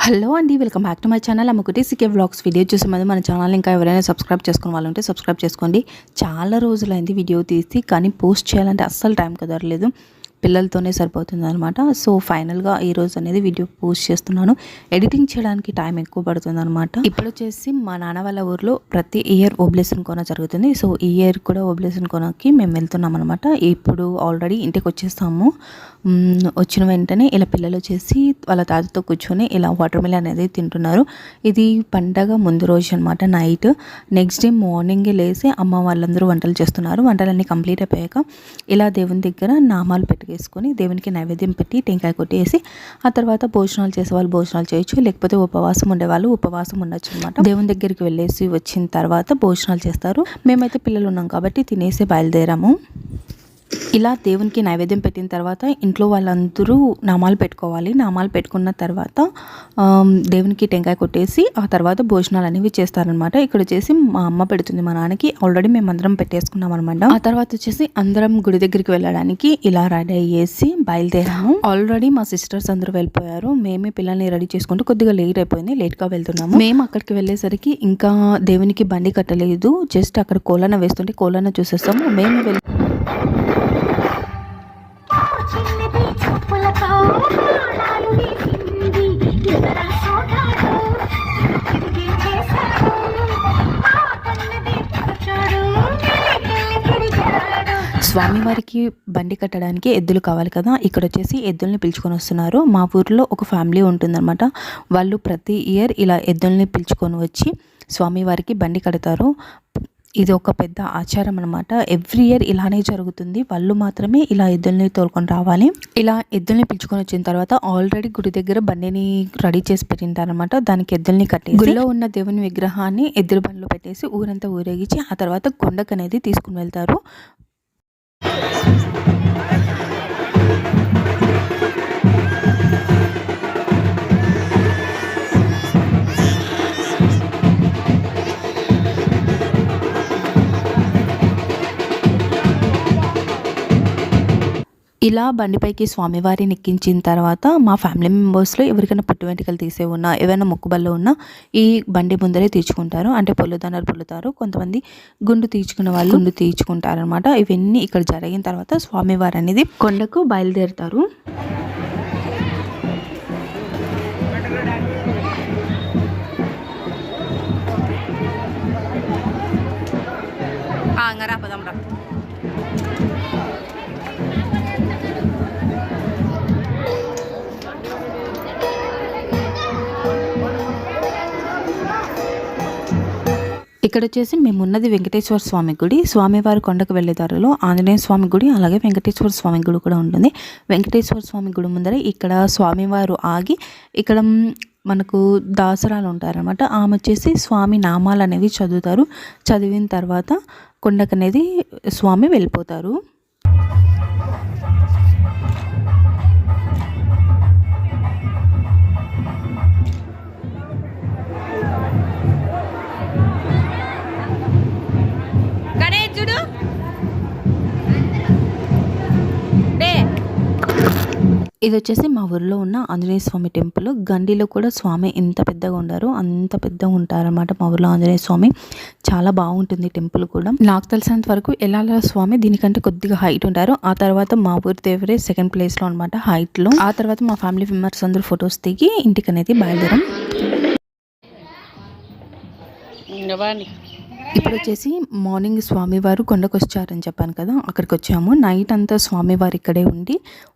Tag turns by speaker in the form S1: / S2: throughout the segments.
S1: Hello అండి, welcome back to my channel Ammukutti CK vlogs. Video చూసే ముందు మన ఛానల్ ఇంకా ఎవరైనా సబ్స్క్రైబ్ చేసుకునే వాళ్ళు ఉంటే సబ్స్క్రైబ్ చేసుకోండి. చాలా రోజులైంది వీడియో తీసి, కానీ పోస్ట్ చేయాలంటే అస్సలు టైం కుదరలేదు, పిల్లలతోనే సరిపోతుంది అనమాట. సో ఫైనల్గా ఈరోజు అనేది వీడియో పోస్ట్ చేస్తున్నాను. ఎడిటింగ్ చేయడానికి టైం ఎక్కువ పడుతుంది అనమాట. ఇప్పుడు వచ్చేసి మా నాన్న వాళ్ళ ఊర్లో ప్రతి ఇయర్ ఓబ్లేషన్ కోన జరుగుతుంది. సో ఈ ఇయర్ కూడా ఓబ్లేషన్ కోనకి మేము వెళ్తున్నాం అనమాట. ఇప్పుడు ఆల్రెడీ ఇంటికి వచ్చేస్తాము. వచ్చిన వెంటనే ఇలా పిల్లలు వచ్చేసి వాళ్ళ తాతతో కూర్చొని ఇలా వాటర్ మిలన్ అనేది తింటున్నారు. ఇది పండగ ముందు రోజు అనమాట. నైట్ నెక్స్ట్ డే మార్నింగే లేసి అమ్మ వాళ్ళందరూ వంటలు చేస్తున్నారు. వంటలన్నీ కంప్లీట్ అయిపోయాక ఇలా దేవుని దగ్గర నామాలు పెట్టేసుకొని దేవునికి నైవేద్యం పెట్టి టెంకాయ కొట్టేసి ఆ తర్వాత భోజనాలు చేసే వాళ్ళు భోజనాలు చేయొచ్చు, లేకపోతే ఉపవాసం ఉండేవాళ్ళు ఉపవాసం ఉండొచ్చు అనమాట. దేవుని దగ్గరికి వెళ్ళేసి వచ్చిన తర్వాత భోజనాలు చేస్తారు. మేమైతే పిల్లలు ఉన్నాం కాబట్టి తినేసి బయలుదేరాము. ఇలా దేవునికి నైవేద్యం పెట్టిన తర్వాత ఇంట్లో వాళ్ళందరూ నామాలు పెట్టుకోవాలి. నామాలు పెట్టుకున్న తర్వాత దేవునికి టెంకాయ కొట్టేసి ఆ తర్వాత భోజనాలు అనేవి చేస్తారనమాట. ఇక్కడ వచ్చేసి మా అమ్మ పెడుతుంది మా నాన్నకి. ఆల్రెడీ మేము అందరం పెట్టేసుకున్నాం అనమాట. ఆ తర్వాత వచ్చేసి అందరం గుడి దగ్గరికి వెళ్ళడానికి ఇలా రెడీ అయ్యేసి బయలుదేరాము. ఆల్రెడీ మా సిస్టర్స్ అందరూ వెళ్ళిపోయారు. మేమే పిల్లల్ని రెడీ చేసుకుంటూ కొద్దిగా లేట్ అయిపోయింది, లేట్గా వెళ్తున్నాము. మేము అక్కడికి వెళ్ళేసరికి ఇంకా దేవునికి బండి కట్టలేదు. జస్ట్ అక్కడ కోలన వేస్తుంటే కోలన చూసేస్తాము. మేము వెళ్ళి స్వామివారికి బండి కట్టడానికి ఎద్దులు కావాలి కదా. ఇక్కడ వచ్చేసి ఎద్దుల్ని పిలుచుకొని వస్తున్నారు. మా ఊర్లో ఒక ఫ్యామిలీ ఉంటుందన్నమాట. వాళ్ళు ప్రతి ఇయర్ ఇలా ఎద్దుల్ని పిలుచుకొని వచ్చి స్వామివారికి బండి కడతారు. ఇది ఒక పెద్ద ఆచారం అనమాట. ఎవ్రీ ఇయర్ ఇలానే జరుగుతుంది. వాళ్ళు మాత్రమే ఇలా ఎద్దుల్ని తోలుకొని రావాలి. ఇలా ఎద్దుల్ని పిలుచుకొని వచ్చిన తర్వాత ఆల్రెడీ గుడి దగ్గర బండిని రెడీ చేసి పెట్టింటారనమాట. దానికి ఎద్దుల్ని కట్టి గుడిలో ఉన్న దేవుని విగ్రహాన్ని ఎద్దుల బండిలో పెట్టేసి ఊరంతా ఊరేగించి ఆ తర్వాత కొండకు అనేది తీసుకుని వెళ్తారు. ఇలా బండిపైకి స్వామివారిని ఎక్కించిన తర్వాత మా ఫ్యామిలీ మెంబర్స్లో ఎవరికైనా పుట్టు వెంట్రుకలు తీసే ఉన్నా ఏవైనా మొక్కుబళ్ళు ఉన్నా ఈ బండి ముందరే తీర్చుకుంటారు. అంటే పొల్లుదన్నారు పొల్లుతారు. కొంతమంది గుండు తీర్చుకునే వాళ్ళు గుండు తీర్చుకుంటారు అనమాట. ఇవన్నీ ఇక్కడ జరిగిన తర్వాత స్వామివారు అనేది కొండకు బయలుదేరుతారు. ఇక్కడ వచ్చేసి మేము ఉన్నది వెంకటేశ్వర స్వామి గుడి. స్వామివారి కొండకు వెళ్ళే దారిలో ఆంజనేయ స్వామి గుడి అలాగే వెంకటేశ్వర స్వామి గుడి కూడా ఉంటుంది. వెంకటేశ్వర స్వామి గుడి ముందర ఇక్కడ స్వామివారు ఆగి ఇక్కడ మనకు దాసరాలు ఉంటారనమాట. ఆమె వచ్చేసి స్వామి నామాలు అనేవి చదువుతారు. చదివిన తర్వాత కొండకు అనేది స్వామి వెళ్ళిపోతారు. ఇది వచ్చేసి మా ఊరిలో ఉన్న ఆంజనేయ స్వామి టెంపుల్. గండిలో కూడా స్వామి ఎంత పెద్దగా ఉండారు అంత పెద్దగా ఉంటారన్నమాట. మా ఊరిలో ఆంజనేయ స్వామి చాలా బాగుంటుంది టెంపుల్ కూడా. నాకు తెలిసినంత వరకు ఎలాల స్వామి దీనికంటే కొద్దిగా హైట్ ఉంటారు. ఆ తర్వాత మా ఊరి దేవరే సెకండ్ ప్లేస్లో అనమాట హైట్లో. ఆ తర్వాత మా ఫ్యామిలీ మెంబర్స్ అందరూ ఫొటోస్ దిగి ఇంటికి అనేది బయలుదేరాం. ఇప్పుడు వచ్చేసి మార్నింగ్ స్వామివారు కొండకు వచ్చారని చెప్పాను కదా, అక్కడికి వచ్చాము. నైట్ అంతా స్వామివారు ఇక్కడే ఉండి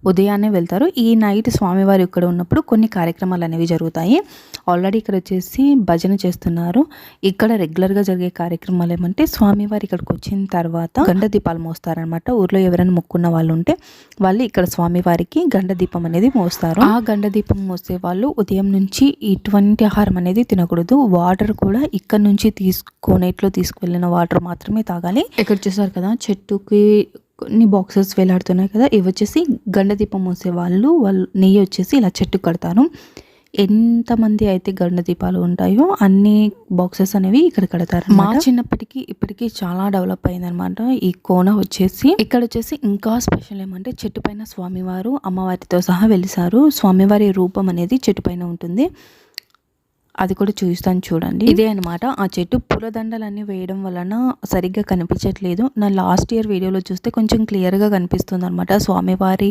S1: ఉదయాన్నే వెళ్తారు. ఈ నైట్ స్వామివారు ఇక్కడ ఉన్నప్పుడు కొన్ని కార్యక్రమాలు అనేవి జరుగుతాయి. ఆల్రెడీ ఇక్కడ వచ్చేసి భజన చేస్తున్నారు. ఇక్కడ రెగ్యులర్గా జరిగే కార్యక్రమాలు ఏమంటే స్వామివారు ఇక్కడికి వచ్చిన తర్వాత గండ దీపాలు మోస్తారనమాట. ఊర్లో ఎవరైనా మొక్కున్న వాళ్ళు ఉంటే వాళ్ళు ఇక్కడ స్వామివారికి గండ దీపం అనేది మోస్తారు. ఆ గండ దీపం మోసే వాళ్ళు ఉదయం నుంచి ఇటువంటి ఆహారం అనేది తినకూడదు. వాటర్ కూడా ఇక్కడ నుంచి కోనేట్లో తీసుకువెళ్ళిన వాటర్ మాత్రమే తాగాలి. ఇక్కడ చూసారు కదా చెట్టుకి కొన్ని బాక్సెస్ వేలాడుతున్నాయి కదా, ఇవి వచ్చేసి గండ దీపం మోసే వాళ్ళు నెయ్యి వచ్చేసి ఇలా చెట్టు కడతారు. ఎంతమంది అయితే గండ దీపాలు ఉంటాయో అన్ని బాక్సెస్ అనేవి ఇక్కడ కడతారు. మా చిన్నప్పటికి ఇప్పటికీ చాలా డెవలప్ అయిందనమాట ఈ కోన వచ్చేసి. ఇక్కడ వచ్చేసి ఇంకా స్పెషల్ ఏమంటే చెట్టు పైన స్వామివారు అమ్మవారితో సహా వెలిసారు. స్వామివారి రూపం అనేది చెట్టు పైన ఉంటుంది. అది కూడా చూపిస్తాను చూడండి. ఇదే అనమాట ఆ చెట్టు. పూలదండలన్నీ వేయడం వలన సరిగ్గా కనిపించట్లేదు. నా లాస్ట్ ఇయర్ వీడియోలో చూస్తే కొంచెం క్లియర్గా కనిపిస్తుంది అనమాట. స్వామివారి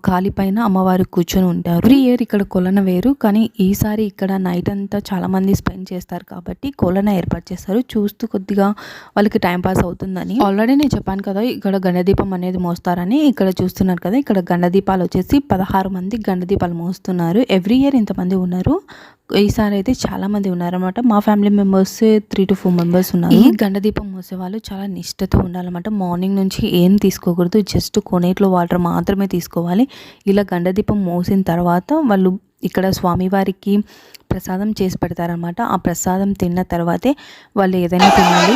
S1: కాలి పైన అమ్మవారు కూర్చొని ఉంటారు. ఎవ్రీ ఇయర్ ఇక్కడ కొలన వేరు, కానీ ఈసారి ఇక్కడ నైట్ అంతా చాలామంది స్పెండ్ చేస్తారు కాబట్టి కొలన ఏర్పాటు చేస్తారు. చూస్తూ కొద్దిగా వాళ్ళకి టైంపాస్ అవుతుందని. ఆల్రెడీ నేను చెప్పాను కదా ఇక్కడ గండదీపం అనేది మోస్తారని. ఇక్కడ చూస్తున్నారు కదా, ఇక్కడ గండదీపాలు వచ్చేసి 16 మంది గండదీపాలు మోస్తున్నారు. ఎవ్రీ ఇయర్ ఇంతమంది ఉన్నారు. ఈసారి అయితే చాలా మంది ఉన్నారన్నమాట. మా ఫ్యామిలీ మెంబర్స్ 3 to 4 మెంబర్స్ ఉన్నారు. ఈ గండదీపం మోసే వాళ్ళు చాలా నిష్ఠతో ఉండాలన్నమాట. మార్నింగ్ నుంచి ఏం తీసుకోకూడదు, జస్ట్ కొనేట్లో వాటర్ మాత్రమే తీసుకోవాలి. ఇలా గండదీపం మోసిన తర్వాత వాళ్ళు ఇక్కడ స్వామివారికి ప్రసాదం చేసి పెడతారనమాట. ఆ ప్రసాదం తిన్న తర్వాతే వాళ్ళు ఏదైనా తినాలి.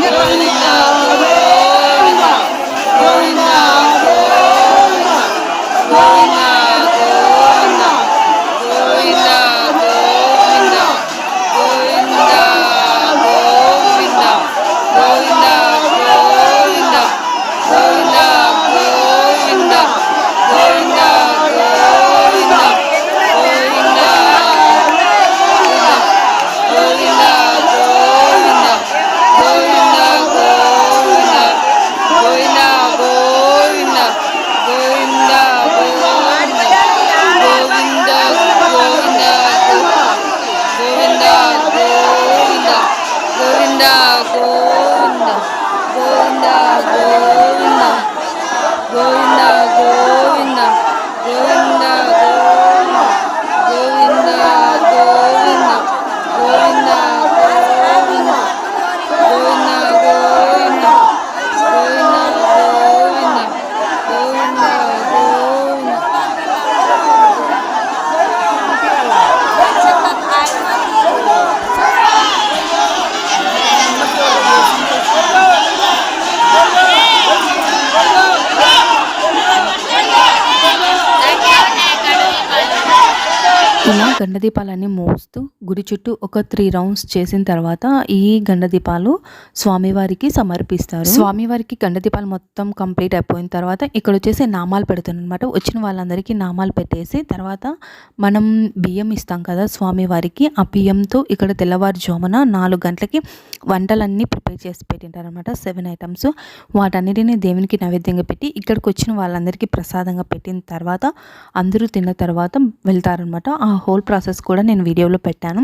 S1: ఇలా గండదీపాలన్నీ మోస్తూ గుడి చుట్టూ ఒక 3 రౌండ్స్ చేసిన తర్వాత ఈ గండదీపాలు స్వామివారికి సమర్పిస్తారు. స్వామివారికి గండదీపాలు మొత్తం కంప్లీట్ అయిపోయిన తర్వాత ఇక్కడ వచ్చేసి నామాలు పెడుతున్నారు అనమాట. వచ్చిన వాళ్ళందరికీ నామాలు పెట్టేసి తర్వాత మనం బియ్యం ఇస్తాం కదా స్వామివారికి. ఆ బియ్యంతో ఇక్కడ తెల్లవారుజామున 4 గంటలకి వంటలన్నీ ప్రిపేర్ చేసి పెట్టింటారనమాట. 7 ఐటమ్స్. వాటన్నిటిని దేవునికి నైవేద్యంగా పెట్టి ఇక్కడికి వచ్చిన వాళ్ళందరికీ ప్రసాదంగా పెట్టిన తర్వాత అందరూ తిన్న తర్వాత వెళ్తారనమాట. ఆ హోల్ ప్రాసెస్ కూడా నేను వీడియోలో పెట్టాను.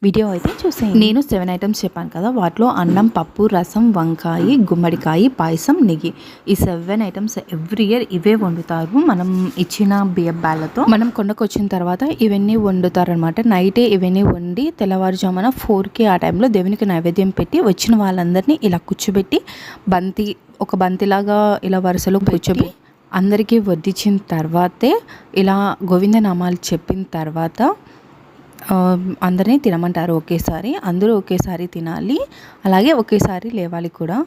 S1: వీడియో అయితే చూసేయండి. నేను 7 ఐటమ్స్ చెప్పాను కదా, వాటిలో అన్నం, పప్పు, రసం, వంకాయ, గుమ్మడికాయ, పాయసం, నెయ్యి. ఈ 7 ఐటమ్స్ ఎవ్రీ ఇయర్ ఇవే వండుతారు. మనం ఇచ్చిన బియ్యం బ్యాళ్ళతో. మనం కొండకు వచ్చిన తర్వాత ఇవన్నీ వండుతారనమాట. నైటే ఇవన్నీ వండి తెల్లవారుజామున 4కి ఆ టైంలో దేవునికి నైవేద్యం పెట్టి వచ్చిన వాళ్ళందరినీ ఇలా కూర్చోబెట్టి ఒక బంతిలాగా ఇలా వరుసలో కూర్చోబెట్టి అందరికీ వడ్డించిన తర్వాతే ఇలా గోవిందనామాలు చెప్పిన తర్వాత అందరినీ తినమంటారు ఒకేసారి. అందరూ ఒకేసారి తినాలి, అలాగే ఒకేసారి లేవాలి కూడా.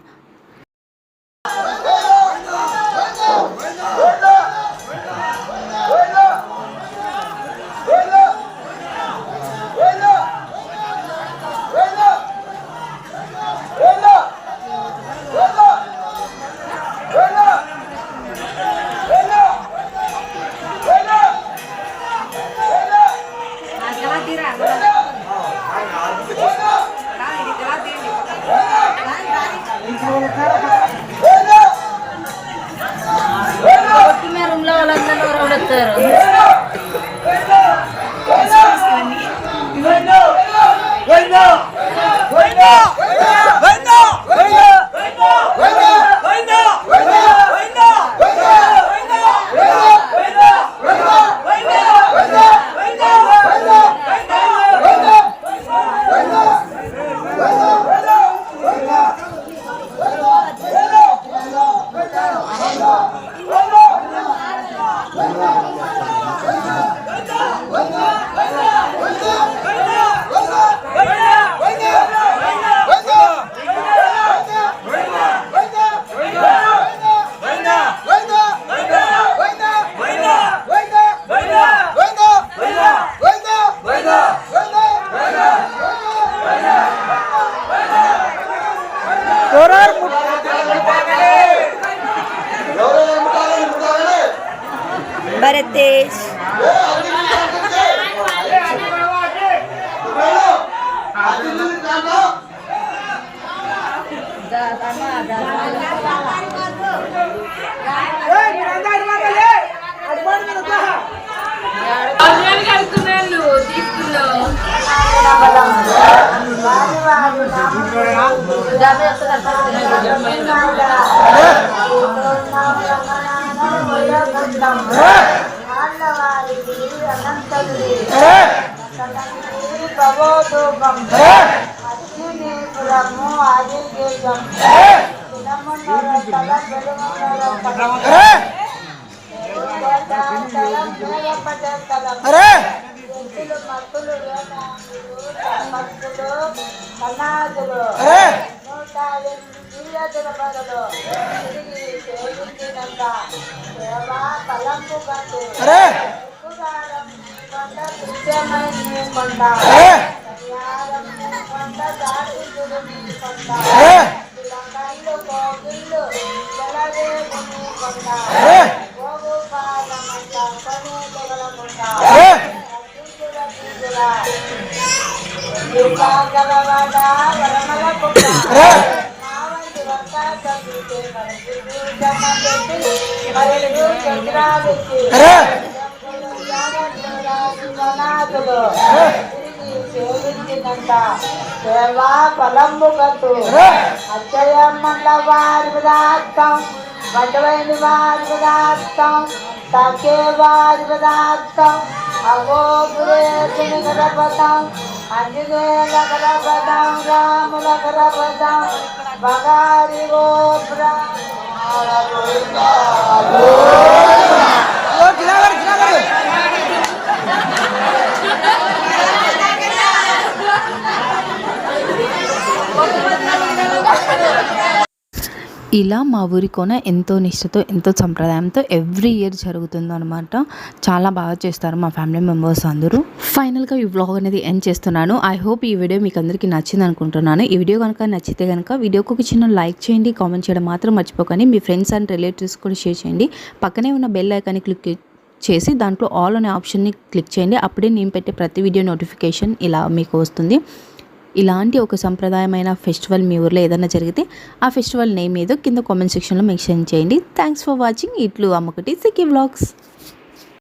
S2: భవోదూపం అగ్నిపురము ఆదిగేశం తినమున్నర తల పెరుమన్నర తలం మేఘపద తలం ఎత్తులు మత్తులు వేనాములు మత్తులు కన్నాదులు 108 దివ్యతుల బదులు తిరిగి సేవించినంత సేవా తలంపు కంటే ఎక్కుదారం కొండ దృశ్యమైన కొండ కళ్యాణం కొండ దాటిదులు కొండ కళ్ళు కోగిళ్ళు జలదేవుని కొండ గోగు పాలమంట కొనే జగలకుంట గలవాడ వరమల కుంట మావంటి వంట చదివితే మరియు చంద్రాదిత్తి నాథుడు తిరిగి సేవించినంత సేవా ఫలంబు కట్టు అచ్చయమ్మల వారి పదార్థం వడ్డవైన వారి పదార్థం తక్కే వారి పదార్థం అగోపురేతుని గణపతం అంజనేయుల గణపతం రాముల గణపతం బగారి గోపుర
S1: ఇలా మా ఊరి కోన ఎంతో నిష్టతో ఎంతో సంప్రదాయంతో ఎవ్రీ ఇయర్ జరుగుతుందన్నమాట. చాలా బాగా చేస్తారు మా ఫ్యామిలీ మెంబర్స్ అందరూ. ఫైనల్గా ఈ వ్లాగ్ అనేది ఎండ్ చేస్తున్నాను. ఐ హోప్ ఈ వీడియో మీకు అందరికీ నచ్చింది అనుకుంటున్నాను. ఈ వీడియో కనుక నచ్చితే కనుక వీడియోకి ఒక చిన్న లైక్ చేయండి, కామెంట్ చేయడం మాత్రం మర్చిపోకండి. మీ ఫ్రెండ్స్ అండ్ రిలేటివ్స్ కూడా షేర్ చేయండి. పక్కనే ఉన్న బెల్ ఐకాన్ని క్లిక్ చేసి దాంట్లో ఆల్ అనే ఆప్షన్ని క్లిక్ చేయండి. అప్పుడే నేను పెట్టే ప్రతి వీడియో నోటిఫికేషన్ ఇలా మీకు వస్తుంది. ఇలాంటి ఒక సంప్రదాయమైన ఫెస్టివల్ మీ ఊర్లో ఏదైనా జరిగితే ఆ ఫెస్టివల్ నేమ్ ఏదో కింద కామెంట్ సెక్షన్లో మెన్షన్ చేయండి. Thanks for watching. ఇట్లు అమ్మకుటి సికి వ్లాగ్స్.